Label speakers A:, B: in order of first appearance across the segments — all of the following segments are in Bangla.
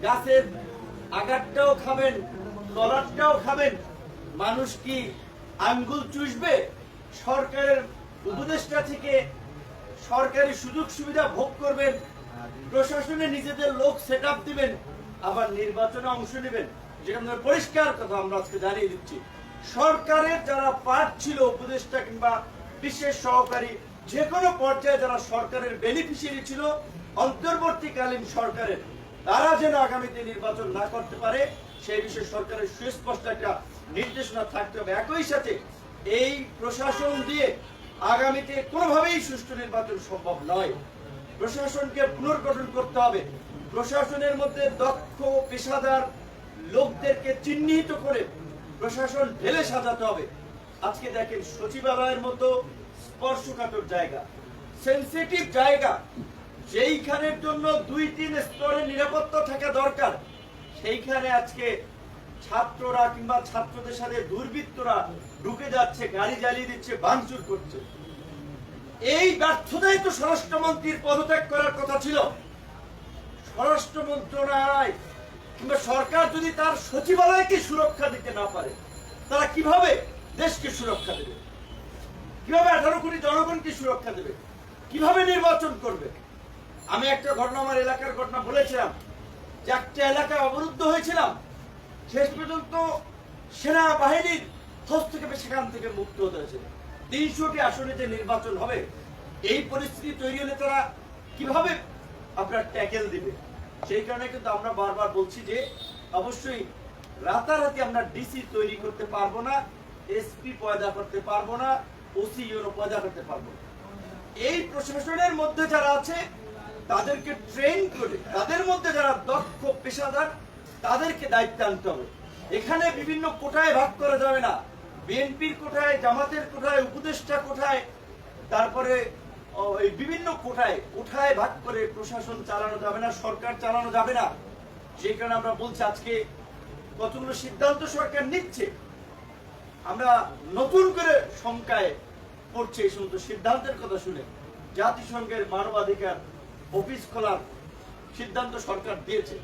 A: গাছের আগারটাও খাবেন, তলারটাও খাবেন। মানুষ কি আঙ্গুল চুষবে? সরকারের উপদেষ্টা থেকে সরকারি সুযোগ সুবিধা ভোগ করবেন, প্রশাসনে নিজেদের লোক সেট আপ দিবেন, আবার নির্বাচনে অংশ নেবেন। যেখানে পরিষ্কার কথা আমরা আজকে জানিয়ে দিচ্ছি, সরকারের যারা পার্ট ছিল, উপদেষ্টা কিংবা বিশেষ সহকারী, যে কোনো পর্যায়ে যারা সরকারের বেনিফিশিয়ারি ছিল অন্তর্বর্তীকালীন সরকারের, তারা যেন আগামীতে নির্বাচন না করতে পারে সেই বিষয়ে সরকারের সুস্পষ্ট একটা নির্দেশনা থাকতে হবে। একই সাথে এই প্রশাসন দিয়ে আগামীতে কোনোভাবেই সুষ্ঠু নির্বাচন সম্ভব নয়। প্রশাসনকে পুনর্গঠন করতে হবে। প্রশাসনের মধ্যে দক্ষ পেশাদার লোকদেরকে চিহ্নিত করে প্রশাসন ঢেলে সাজাতে হবে। আজকে দেখেন, সচিবালয়ের মতো স্পর্শকাতর জায়গা, সেনসিটিভ জায়গা, যেইখানের জন্য 2-3 স্তরের নিরাপত্তা থাকা দরকার, সেইখানে আজকে ছাত্ররা কিংবা ছাত্রদের সাথে দুর্বৃত্তরা ঢুকে যাচ্ছে, গাড়ি জ্বালিয়ে দিচ্ছে, ভাঙচুর করছে। এই ব্যর্থতাই তো স্বরাষ্ট্রমন্ত্রীর পদত্যাগ করার কথা ছিল। স্বরাষ্ট্র মন্ত্রণালয় কিংবা সরকার যদি তার সচিবালয়কে সুরক্ষা দিতে না পারে, তারা কিভাবে দেশকে সুরক্ষা দেবে? কিভাবে 18 কোটি জনগণকে সুরক্ষা দেবে? কিভাবে নির্বাচন করবে? আমি একটা ঘটনা, আমার এলাকার ঘটনা বলেছিলাম যে একটা এলাকায় অবরুদ্ধ হয়েছিলাম, শেষ পর্যন্ত সেনাবাহিনীর হস্তক্ষেপে সেখান থেকে মুক্ত হতে হয়েছিল। 300টি আসনে যে নির্বাচন হবে, এই পরিস্থিতি তৈরি হলে তারা কিভাবে আপনার ট্যাকেল দিবে? সেই কারণে কিন্তু আমরা বারবার বলছি যে অবশ্যই রাতারাতি আমরা ডিসি তৈরি করতে পারবো না, এসপি পয়দা করতে পারবো না, ওসি ইউরো পয়দা করতে পারবো না। এই প্রশাসনের মধ্যে যারা আছে তাদেরকে ট্রেন করে, তাদের মধ্যে যারা দক্ষ পেশাদার, তাদেরকে দায়িত্ব আনতে হবে। এখানে বিভিন্ন কোটায় ভাগ করা যাবে না। বিএনপির কোটায়, জামাতের কোটায়, উপদেষ্টা কোটায়, তারপরে বিভিন্ন কোঠায় ভাগ করে প্রশাসন চালানো যাবে না, সরকার চালানো যাবে না। যে কারণে আমরা বলছি, আজকে কতগুলো সিদ্ধান্ত সরকার নিচ্ছে, আমরা নতুন করে শঙ্কায় পড়ছে এই সমস্ত সিদ্ধান্তের কথা শুনে। জাতিসংঘের মানবাধিকার অফিস খোলার সিদ্ধান্ত সরকার দিয়েছে,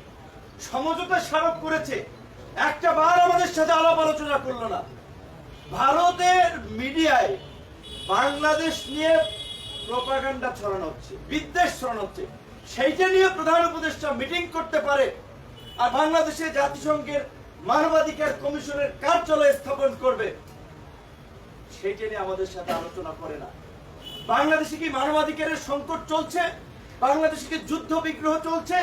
A: সমঝোতা স্মারক করেছে, একটা বার আমাদের সাথে আলাপ আলোচনা করলো না। ভারতের মিডিয়ায় বাংলাদেশ নিয়ে প্রোপাগান্ডা ছড়ানো হচ্ছে, বিদ্বেষ ছড়ানো হচ্ছে। সেইটা নিয়ে প্রধান উপদেষ্টা মিটিং করতে পারে, আর বাংলাদেশে জাতিসংঘের মানবাধিকার কমিশনের কার্যালয় স্থাপন করবে, সেইটা নিয়ে আমাদের সাথে আলোচনা করে না। বাংলাদেশে কি মানবাধিকারের সংকট চলছে? বাংলাদেশে কি যুদ্ধ বিগ্রহ চলছে?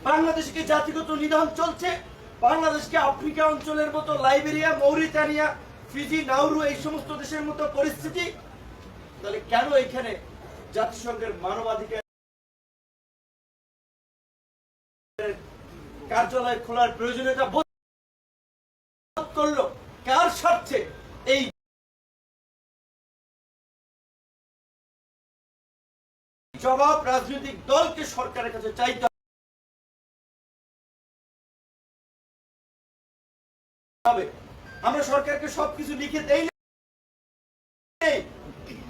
A: বাংলাদেশে কি জাতিগত নিধন চলছে? বাংলাদেশকে আফ্রিকা অঞ্চলের মতো লাইবেরিয়া, মৌরিতানিয়া, ফিজি, নাউরু এই সমস্ত দেশের মতো পরিস্থিতি? তাহলে কেন এখানে জাতিসংঘের মানবাধিকার কার্যালয় খোলার প্রয়োজনীয়তা বোধ করলো? কার স্বার্থে? এই জবাব রাজনৈতিক দলকে সরকারের কাছে চাইতে হবে। আমরা সরকারকে সবকিছু লিখে দেই না,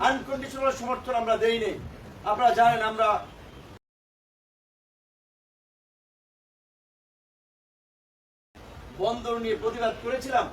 A: আনকন্ডিশনাল সমর্থন আমরা দেই নেই। আপনারা জানেন, আমরা বন্দর নিয়ে প্রতিবাদ করেছিলাম,